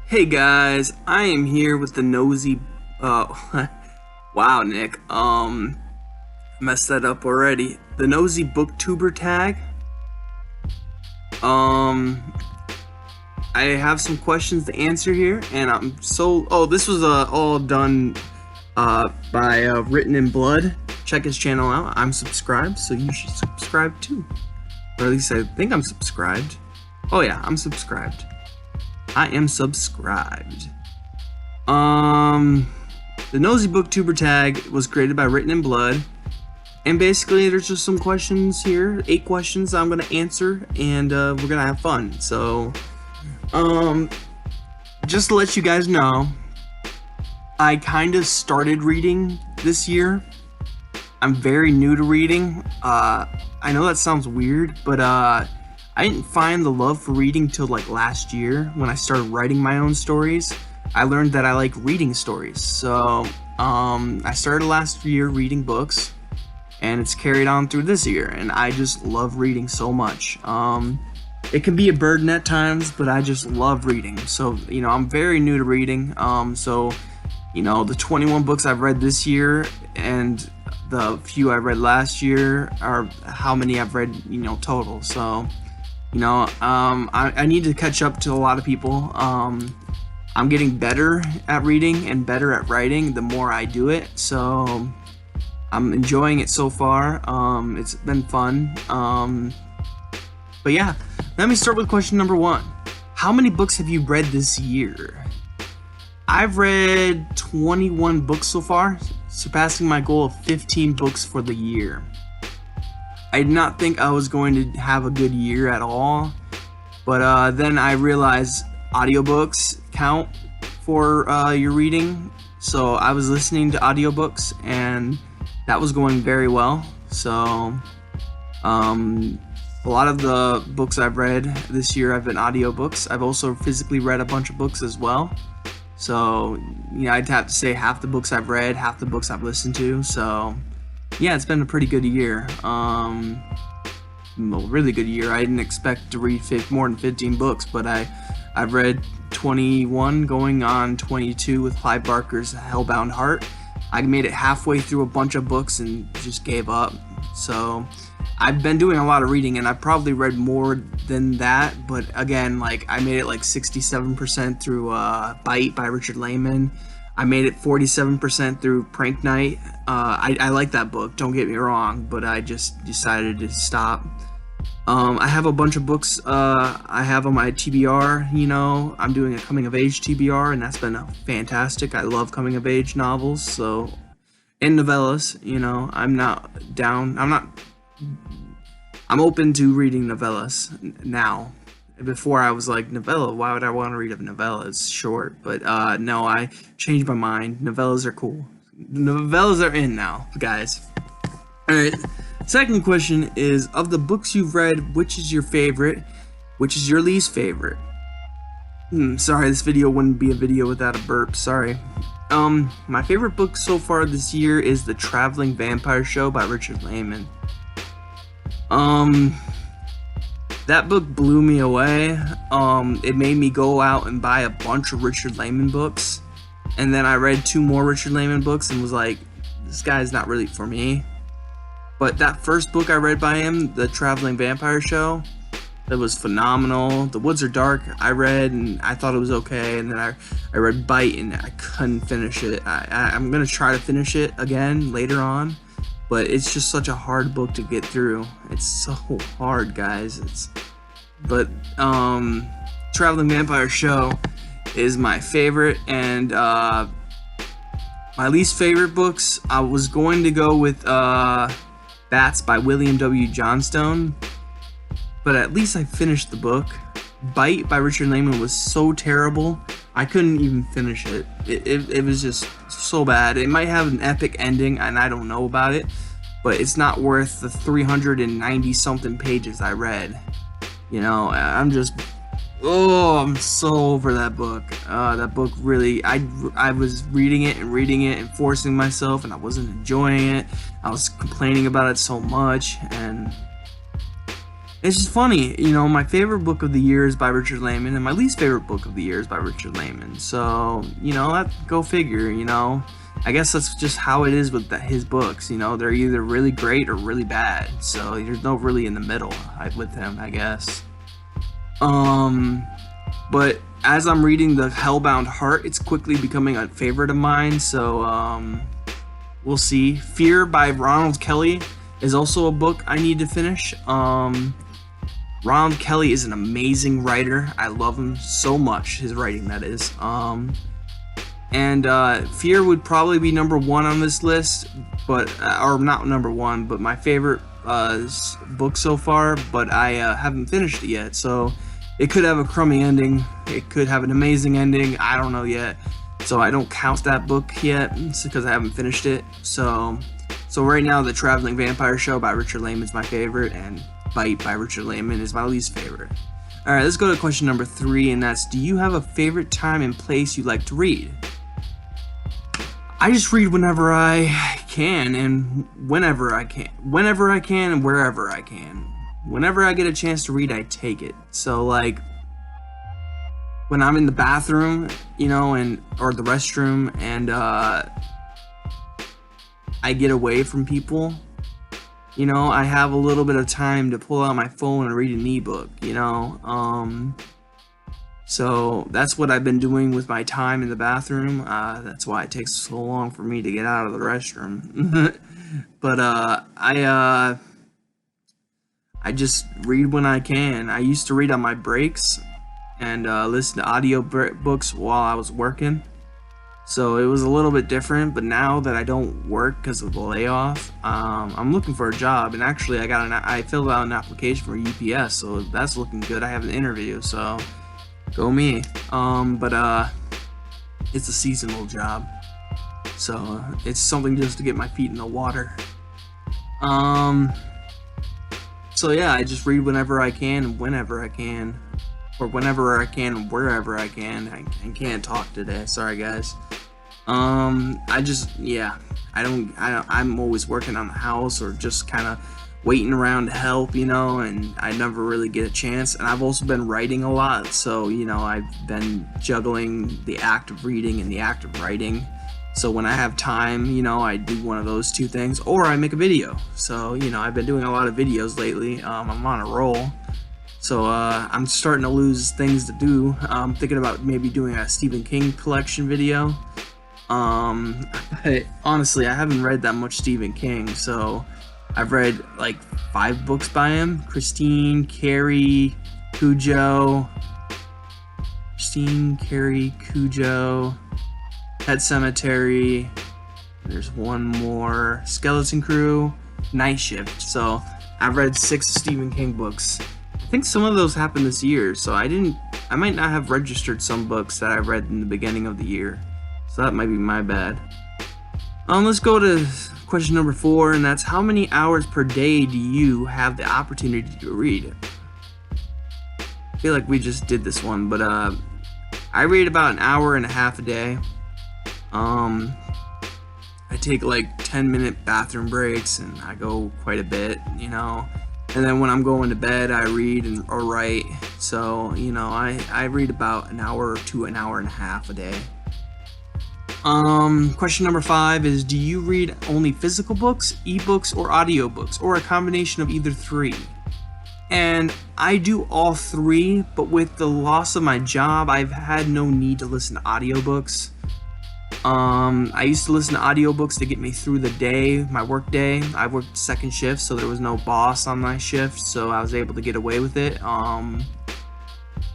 Hey guys, I am here with the Nosey. Wow, Nick. Messed that up already. The Nosey Booktuber Tag. I have some questions to answer here, and I'm so. Oh, this was all done by Written in Blood. Check his channel out. I'm subscribed, so you should subscribe too. Or at least I think I'm subscribed. Oh yeah, I'm subscribed. I am subscribed. The Nosey Booktuber Tag was created by Written in Blood. And basically, there's just some questions here. 8 questions I'm going to answer, and we're going to have fun. So, just to let you guys know, I kind of started reading this year. I'm very new to reading. I know that sounds weird, but I didn't find the love for reading till like last year when I started writing my own stories. I learned that I like reading stories. So I started last year reading books, and it's carried on through this year, and I just love reading so much. It can be a burden at times, but I just love reading. So, you know, I'm very new to reading. So, you know, the 21 books I've read this year and the few I read last year are how many I've read, you know, total. So, you know, I need to catch up to a lot of people. I'm getting better at reading and better at writing the more I do it. So I'm enjoying it so far. It's been fun. But yeah, let me start with question number 1. How many books have you read this year? I've read 21 books so far, surpassing my goal of 15 books for the year. I did not think I was going to have a good year at all, but then I realized audiobooks count for your reading, so I was listening to audiobooks, and that was going very well. So a lot of the books I've read this year have been audiobooks. I've also physically read a bunch of books as well. So, you know, I'd have to say half the books I've read, half the books I've listened to. So, yeah, it's been a pretty good year. Really good year. I didn't expect to read more than 15 books, but I've read 21 going on 22 with Clive Barker's Hellbound Heart. I made it halfway through a bunch of books and just gave up. So I've been doing a lot of reading, and I've probably read more than that, but again, like, I made it like 67% through Bite by Richard Lehman. I made it 47% through Prank Night. I like that book, don't get me wrong, but I just decided to stop. I have a bunch of books I have on my TBR, you know. I'm doing a coming of age TBR, and that's been fantastic. I love coming of age novels, so, and novellas, you know. I'm open to reading novellas now. Before I was like, novella, why would I want to read a novella? It's short. But no, I changed my mind. Novellas are cool. Novellas are in now, guys. Alright, second question is, of the books you've read, which is your favorite? Which is your least favorite? Sorry, this video wouldn't be a video without a burp. Sorry. My favorite book so far this year is The Traveling Vampire Show by Richard Lehman. That book blew me away. It made me go out and buy a bunch of Richard Lehman books, and then I read 2 more Richard Lehman books and was like, this guy's not really for me. But that first book I read by him, The Traveling Vampire Show, that was phenomenal. The Woods Are Dark I read, and I thought it was okay, and then I read Bite, and I couldn't finish it. I'm gonna try to finish it again later on, but it's just such a hard book to get through. It's so hard, guys. Traveling Vampire Show is my favorite, and my least favorite books, I was going to go with Bats by William W. Johnstone, but at least I finished the book. Bite by Richard Lehman was so terrible, I couldn't even finish it. It was just so bad. It might have an epic ending, and I don't know about it, but it's not worth the 390 something pages I read. You know, I'm so over that book. That book really, I was reading it and forcing myself, and I wasn't enjoying it. I was complaining about it so much, and It's just funny, my favorite book of the year is by Richard Lehman, and my least favorite book of the year is by Richard Lehman. So, go figure, I guess that's just how it is with his books, they're either really great or really bad. So there's no really in the middle with him, I guess. But as I'm reading The Hellbound Heart, it's quickly becoming a favorite of mine, so we'll see. Fear by Ronald Kelly is also a book I need to finish. Ronald Kelly is an amazing writer. I love him so much, his writing, that is. And Fear would probably be number one on this list, but or not number one, but my favorite book so far, but I haven't finished it yet, so it could have a crummy ending, it could have an amazing ending, I don't know yet, so I don't count that book yet, because I haven't finished it. So right now, The Traveling Vampire Show by Richard Lehman is my favorite, and Bite by Richard Lehman is my least favorite. Alright, let's go to question number 3, and that's, do you have a favorite time and place you like to read? I just read whenever I can, and whenever I can, and wherever I can. Whenever I get a chance to read, I take it. So, like, when I'm in the bathroom, or the restroom, and I get away from people, I have a little bit of time to pull out my phone and read an ebook, so that's what I've been doing with my time in the bathroom. That's why it takes so long for me to get out of the restroom. But I just read when I can. I used to read on my breaks and listen to audio books while I was working. So it was a little bit different, but now that I don't work because of the layoff, I'm looking for a job, and actually I filled out an application for UPS, so that's looking good. I have an interview, so go me. But it's a seasonal job, so it's something just to get my feet in the water. So yeah, I just read whenever I can and whenever I can, or whenever I can and wherever I can. I can't talk today. Sorry, guys. I'm always working on the house or just kind of waiting around to help, and I never really get a chance. And I've also been writing a lot, so I've been juggling the act of reading and the act of writing. So when I have time, I do one of those two things, or I make a video. So, I've been doing a lot of videos lately. I'm on a roll. So I'm starting to lose things to do. I'm thinking about maybe doing a Stephen King collection video. Honestly, I haven't read that much Stephen King, so I've read like 5 books by him. Christine, Carrie, Cujo, Pet Cemetery, there's one more, Skeleton Crew, Night Shift. So I've read 6 Stephen King books. I think some of those happened this year, so I might not have registered some books that I read in the beginning of the year. So that might be my bad. Let's go to question number 4, and that's, how many hours per day do you have the opportunity to read? I feel like we just did this one, but I read about an hour and a half a day. I take like 10-minute bathroom breaks, and I go quite a bit, and then when I'm going to bed, I read or write. So, I read about an hour to an hour and a half a day. Question number 5 is, do you read only physical books, ebooks, or audiobooks, or a combination of either 3? And I do all 3, but with the loss of my job, I've had no need to listen to audiobooks. I used to listen to audiobooks to get me through the day, my work day. I worked second shift, so there was no boss on my shift, so I was able to get away with it.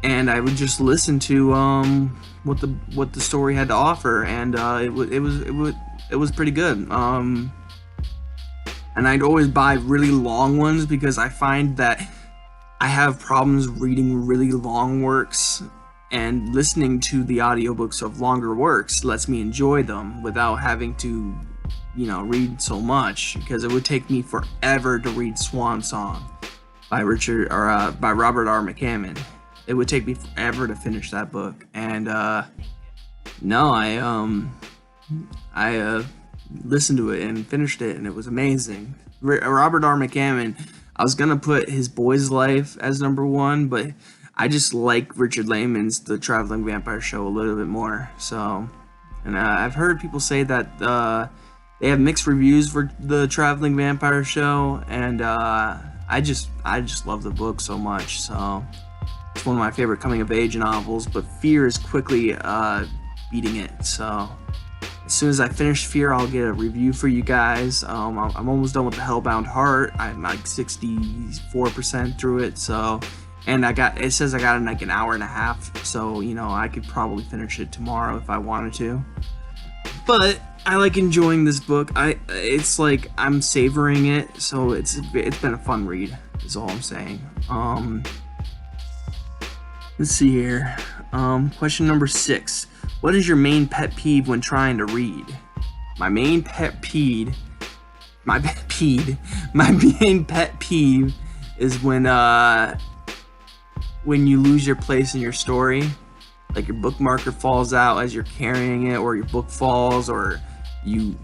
And I would just listen to what the story had to offer, and it was pretty good. And I'd always buy really long ones because I find that I have problems reading really long works, and listening to the audiobooks of longer works lets me enjoy them without having to, read so much, because it would take me forever to read Swan Song by Robert R. McCammon. It would take me forever to finish that book, and no, I listened to it and finished it, and it was amazing. Robert R. McCammon, I was gonna put His Boy's Life as number one, but I just like Richard Lehman's The Traveling Vampire Show a little bit more. So, and I've heard people say that they have mixed reviews for The Traveling Vampire Show, and I just love the book so much. So it's one of my favorite coming of age novels. But Fear is quickly beating it. So as soon as I finish Fear, I'll get a review for you guys. I'm almost done with The Hellbound Heart. I'm like 64% through it. So, and it says I got in like an hour and a half. So, you know, I could probably finish it tomorrow if I wanted to. But I like enjoying this book. It's like I'm savoring it. So it's been a fun read, is all I'm saying. Let's see here. Question number 6. What is your main pet peeve when trying to read? My main pet peeve is when you lose your place in your story. Like your bookmarker falls out as you're carrying it, or your book falls, or you're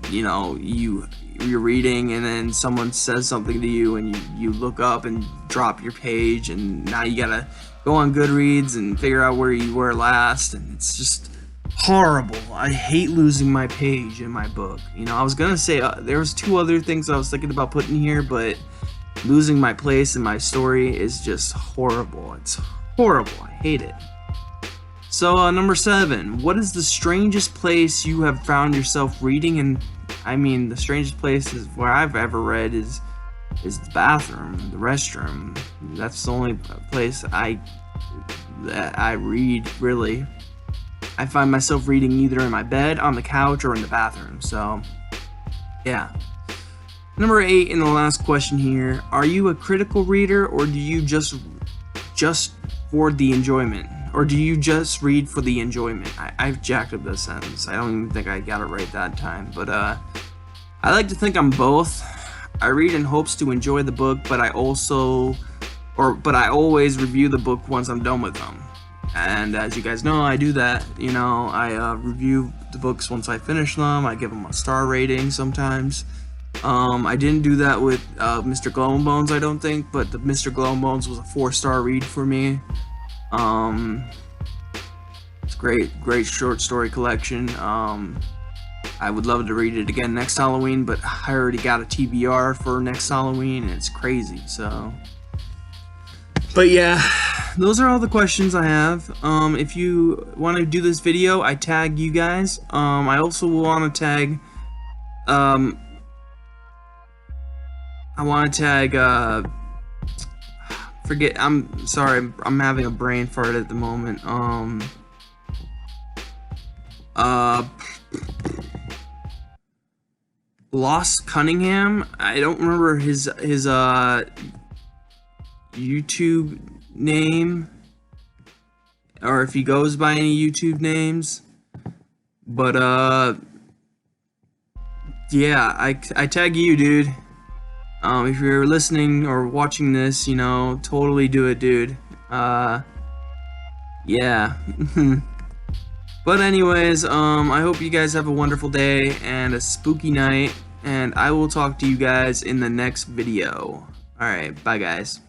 reading and then someone says something to you and you look up and drop your page, and now you gotta go on Goodreads and figure out where you were last, and it's just horrible. I hate losing my page in my book. You know, I was gonna say there was 2 other things I was thinking about putting here, but losing my place in my story is just horrible. It's horrible. I hate it. So number 7, what is the strangest place you have found yourself reading? And I mean, the strangest place is where I've ever read is the bathroom, the restroom. That's the only place that I read, really. I find myself reading either in my bed, on the couch, or in the bathroom. So, yeah. Number 8, and the last question here. Are you a critical reader, or do you just for the enjoyment? Or do you just read for the enjoyment? I've jacked up this sentence. I don't even think I got it right that time. But I like to think I'm both. I read in hopes to enjoy the book, but I always review the book once I'm done with them. And as you guys know, I do that. You know, I review the books once I finish them. I give them a star rating sometimes. I didn't do that with Mr. Glowbones, I don't think, but the Mr. Glowbones was a 4-star read for me. It's great short story collection. I would love to read it again next Halloween, but I already got a TBR for next Halloween, and it's crazy. So, but yeah, those are all the questions I have. If you want to do this video, I tag you guys. I also want to tag, I'm sorry, I'm having a brain fart at the moment. Lost Cunningham. I don't remember his YouTube name, or if he goes by any YouTube names. But yeah, I tag you, dude. If you're listening or watching this, you know, totally do it, dude. Yeah. But anyways, I hope you guys have a wonderful day and a spooky night, and I will talk to you guys in the next video. Alright, bye guys.